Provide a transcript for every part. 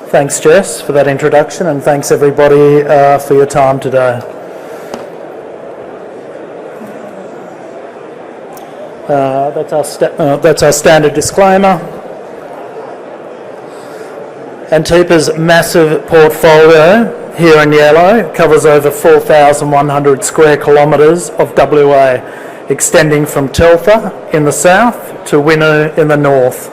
Thanks, Jess, for that introduction, and thanks everybody for your time today. That's our standard disclaimer. Antipa's massive portfolio, here in yellow, covers over 4,100 square kilometres of WA, extending from Telfer in the south to Winu in the north.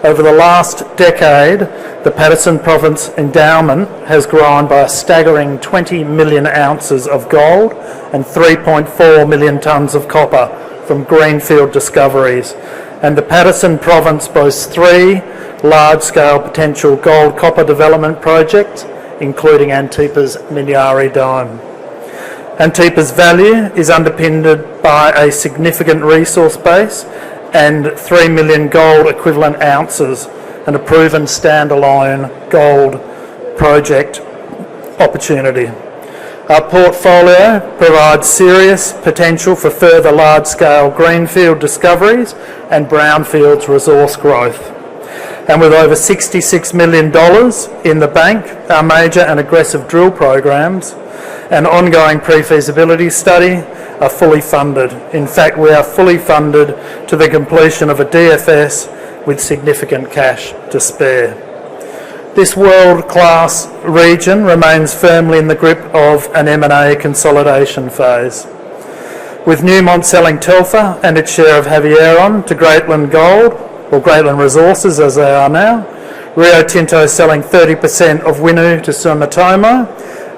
Over the last decade, the Paterson Province endowment has grown by a staggering 20 million ounces of gold and 3.4 million tonnes of copper from greenfield discoveries. And the Paterson Province boasts 3 large-scale potential gold-copper development projects, including Antipa's Minyari Dome. Antipa's value is underpinned by a significant resource base and 3 million gold equivalent ounces and a proven standalone gold project opportunity. Our portfolio provides serious potential for further large-scale greenfield discoveries and brownfields resource growth. And with over $66 million in the bank, our major and aggressive drill programs and ongoing pre-feasibility study are fully funded. In fact, we are fully funded to the completion of a DFS with significant cash to spare. This world-class region remains firmly in the grip of an M&A consolidation phase. With Newmont selling Telfer and its share of Havieron to Greatland Gold, or Greatland Resources as they are now, Rio Tinto selling 30% of Winu to Sumitomo,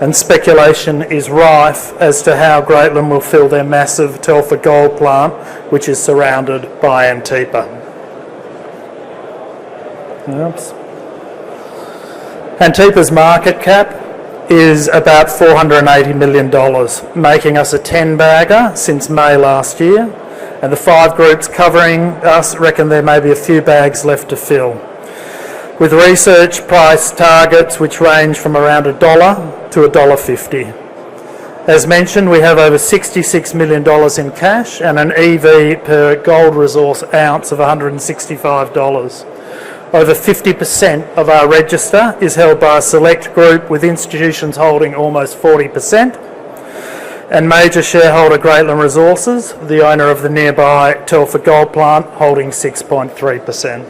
and speculation is rife as to how Greatland will fill their massive Telfer gold plant, which is surrounded by Antipa. Oops. Antipa's market cap is about $480 million, making us a 10-bagger since May last year, and the 5 groups covering us reckon there may be a few bags left to fill. With research price targets which range from around $1 to $1.50. As mentioned, we have over $66 million in cash and an EV per gold resource ounce of $165. Over 50% of our register is held by a select group, with institutions holding almost 40%, and major shareholder Greatland Resources, the owner of the nearby Telfer gold plant, holding 6.3%.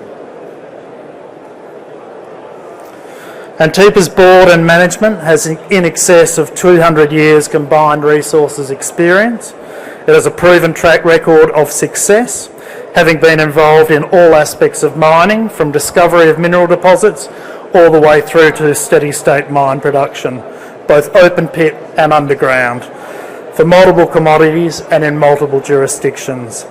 Antipa's board and management has in excess of 200 years combined resources experience. It has a proven track record of success, having been involved in all aspects of mining, from discovery of mineral deposits all the way through to steady-state mine production, both open pit and underground, for multiple commodities and in multiple jurisdictions.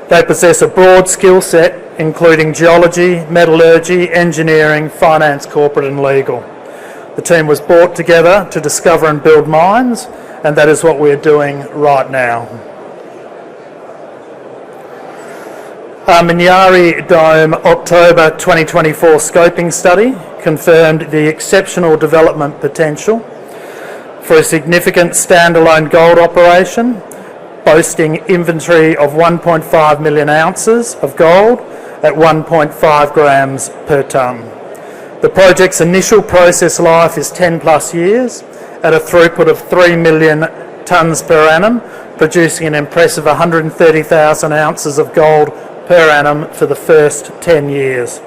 They possess a broad skill set, including geology, metallurgy, engineering, finance, corporate and legal. The team was brought together to discover and build mines, and that is what we are doing right now. Our Minyari Dome October 2024 scoping study confirmed the exceptional development potential for a significant standalone gold operation, boasting inventory of 1.5 million ounces of gold at 1.5 grams per tonne. The project's initial process life is 10 plus years at a throughput of 3 million tonnes per annum, producing an impressive 130,000 ounces of gold per annum for the first 10 years,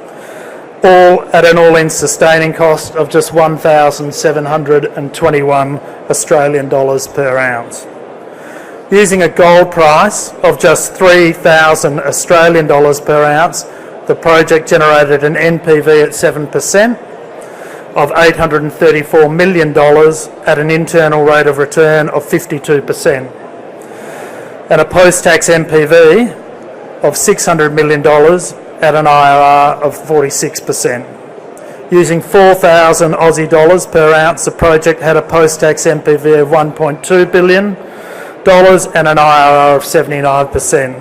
all at an all-in sustaining cost of just 1,721 Australian dollars per ounce. Using a gold price of just 3,000 Australian dollars per ounce, the project generated an NPV at 7% of $834 million at an internal rate of return of 52%, and a post-tax NPV of $600 million at an IRR of 46%. Using 4,000 Aussie dollars per ounce, the project had a post-tax NPV of $1.2 billion and an IRR of 79%.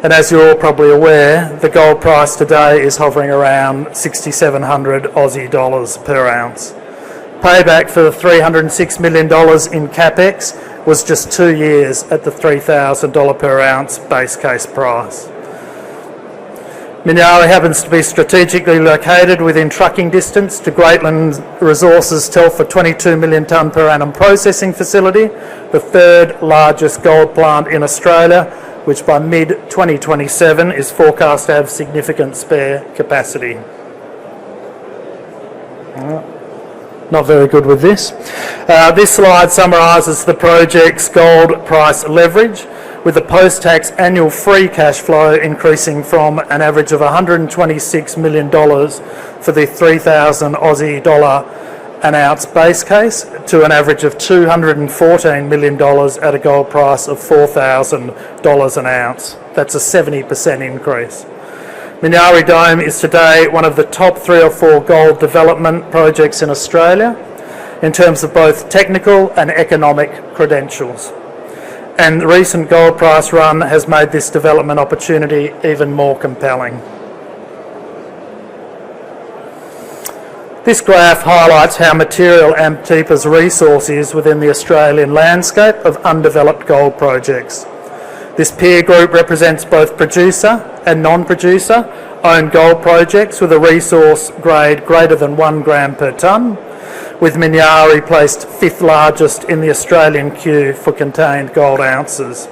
And as you're all probably aware, the gold price today is hovering around 6,700 Aussie dollars per ounce. Payback for the $306 million in CapEx was just 2 years at the $3,000 per ounce base case price. Minyari happens to be strategically located within trucking distance to Greatland Resources' Telfer 22 million tonne per annum processing facility, the third largest gold plant in Australia, which by mid-2027 is forecast to have significant spare capacity. Not very good with this. This slide summarises the project's gold price leverage, with the post-tax annual free cash flow increasing from an average of $126 million for the 3,000 Aussie dollar an ounce base case to an average of $214 million at a gold price of $4,000 an ounce. That's a 70% increase. Minyari Dome is today one of the top 3 or 4 gold development projects in Australia in terms of both technical and economic credentials. And the recent gold price run has made this development opportunity even more compelling. This graph highlights how material Antipa's resource is within the Australian landscape of undeveloped gold projects. This peer group represents both producer and non-producer owned gold projects with a resource grade greater than 1 gram per tonne, with Minyari placed 5th largest in the Australian queue for contained gold ounces.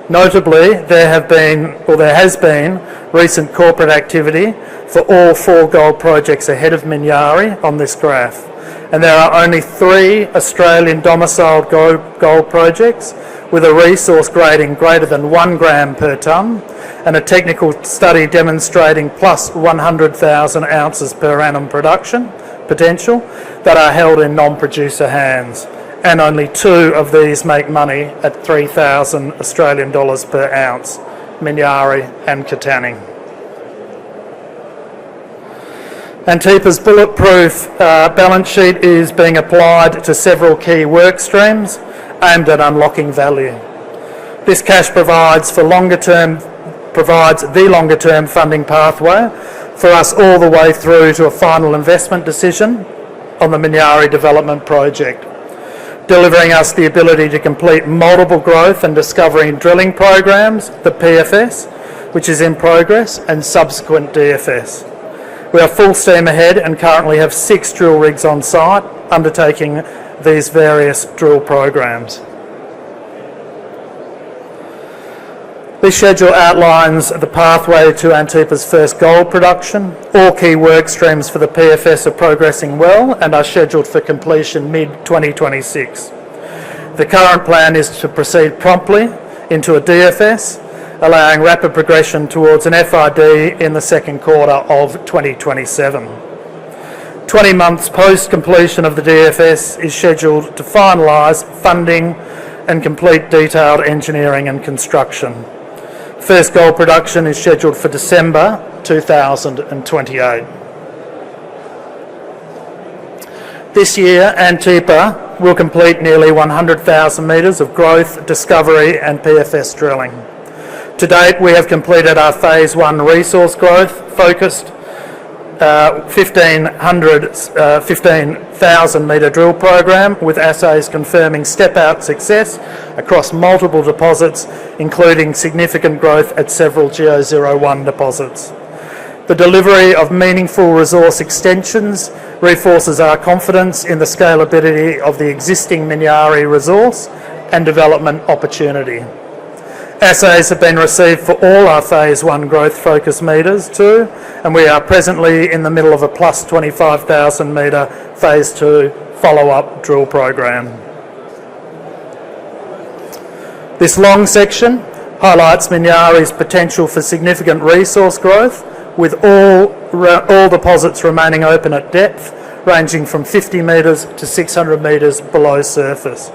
Notably, there has been recent corporate activity for all 4 gold projects ahead of Minyari on this graph, and there are only 3 Australian domiciled gold projects with a resource grading greater than 1 gram per tonne and a technical study demonstrating plus 100,000 ounces per annum production potential that are held in non-producer hands, and only 2 of these make money at 3,000 Australian dollars per ounce, Minyari and Katanning. Antipa's bulletproof balance sheet is being applied to several key work streams aimed at unlocking value. This cash provides the longer term funding pathway for us all the way through to a final investment decision on the Minyari development project, delivering us the ability to complete multiple growth and discovery and drilling programs, the PFS, which is in progress, and subsequent DFS. We are full steam ahead and currently have 6 drill rigs on site undertaking these various drill programs. This schedule outlines the pathway to Antipa's first gold production. All key work streams for the PFS are progressing well and are scheduled for completion mid-2026. The current plan is to proceed promptly into a DFS, allowing rapid progression towards an FID in the second quarter of 2027. 20 months post-completion of the DFS is scheduled to finalise funding and complete detailed engineering and construction. First gold production is scheduled for December 2028. This year, Antipa will complete nearly 100,000 metres of growth, discovery and PFS drilling. To date, we have completed our Phase 1 resource growth focused 15,000 metre drill program with assays confirming step-out success across multiple deposits, including significant growth at several Geo-01 deposits. The delivery of meaningful resource extensions reinforces our confidence in the scalability of the existing Minyari resource and development opportunity. Assays have been received for all our Phase 1 growth focus metres too, and we are presently in the middle of a plus 25,000 metre Phase 2 follow-up drill program. This long section highlights Minyari's potential for significant resource growth, with all deposits remaining open at depth, ranging from 50 metres to 600 metres below surface.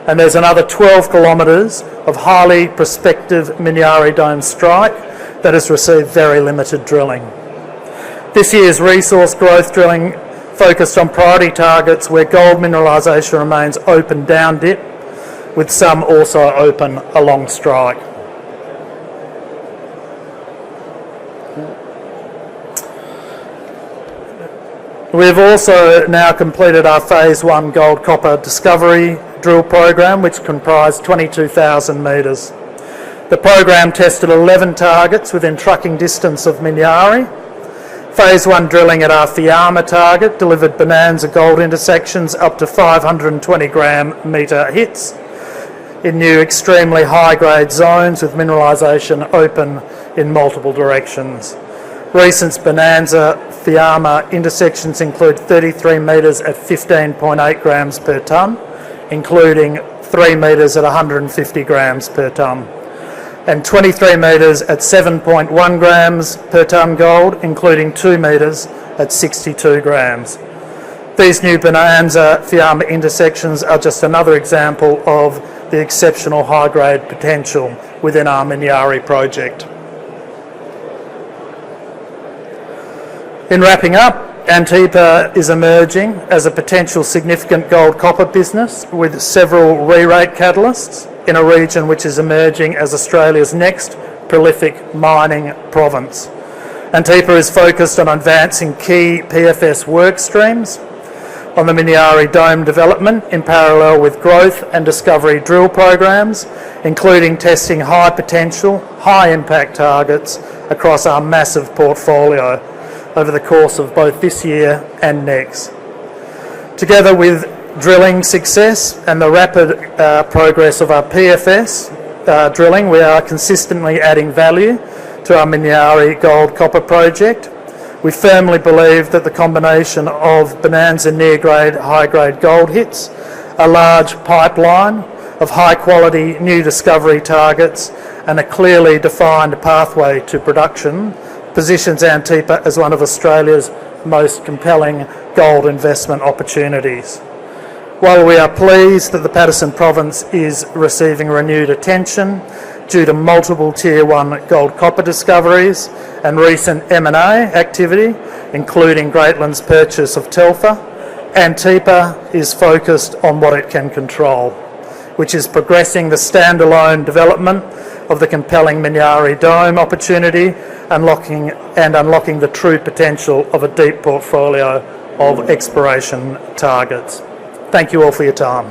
And there's another 12 kilometres of highly prospective Minyari Dome strike that has received very limited drilling. This year's resource growth drilling focused on priority targets where gold mineralisation remains open down dip, with some also open along strike. We've also now completed our Phase 1 gold copper discovery drill program, which comprised 22,000 metres. The program tested 11 targets within trucking distance of Minyari. Phase 1 drilling at our Fiamma target delivered bonanza gold intersections up to 520 gram metre hits in new extremely high-grade zones with mineralisation open in multiple directions. Recent bonanza Fiamma intersections include 33 metres at 15.8 grams per tonne, including 3 metres at 150 grams per tonne, and 23 metres at 7.1 grams per tonne gold, including 2 metres at 62 grams. These new bonanza Fiamma intersections are just another example of the exceptional high-grade potential within our Minyari project. In wrapping up, Antipa is emerging as a potential significant gold-copper business with several re-rate catalysts in a region which is emerging as Australia's next prolific mining province. Antipa is focused on advancing key PFS work streams on the Minyari Dome development in parallel with growth and discovery drill programs, including testing high potential, high impact targets across our massive portfolio over the course of both this year and next. Together with drilling success and the rapid progress of our PFS drilling, we are consistently adding value to our Minyari gold copper project. We firmly believe that the combination of bonanza near-grade, high-grade gold hits, a large pipeline of high-quality new discovery targets and a clearly defined pathway to production positions Antipa as one of Australia's most compelling gold investment opportunities. While we are pleased that the Paterson Province is receiving renewed attention due to multiple Tier 1 gold copper discoveries and recent M&A activity, including Greatland's purchase of Telfer, Antipa is focused on what it can control, which is progressing the standalone development of the compelling Minyari Dome opportunity, unlocking the true potential of a deep portfolio of exploration targets. Thank you all for your time.